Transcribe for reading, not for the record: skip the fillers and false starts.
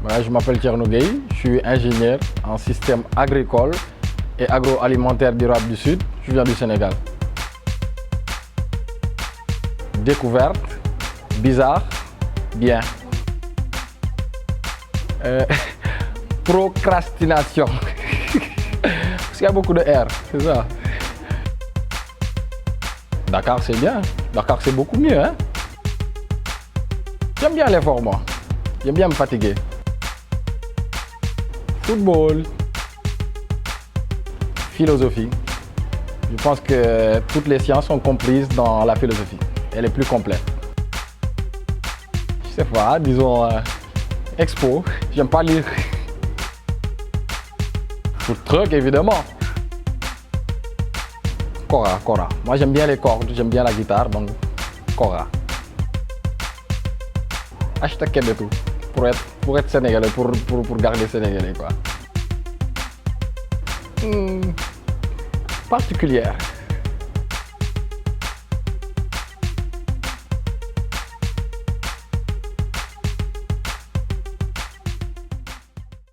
Ouais, je m'appelle Thierno Gueye, je suis ingénieur en système agricole et agroalimentaire durable du Sud. Je viens du Sénégal. Découverte, bizarre, bien. Procrastination. Parce qu'il y a beaucoup de R, c'est ça. Dakar, c'est bien. Dakar, c'est beaucoup mieux. Hein? J'aime bien l'effort, moi. J'aime bien me fatiguer. Football. Philosophie. Je pense que toutes les sciences sont comprises dans la philosophie. Elle est plus complète. Je sais pas, disons expo. J'aime pas lire. Food truck, évidemment. Kora. Moi, j'aime bien les cordes, j'aime bien la guitare, donc Kora. Hashtag Kebetou, pour être sénégalais, pour garder sénégalais, quoi. Particulière.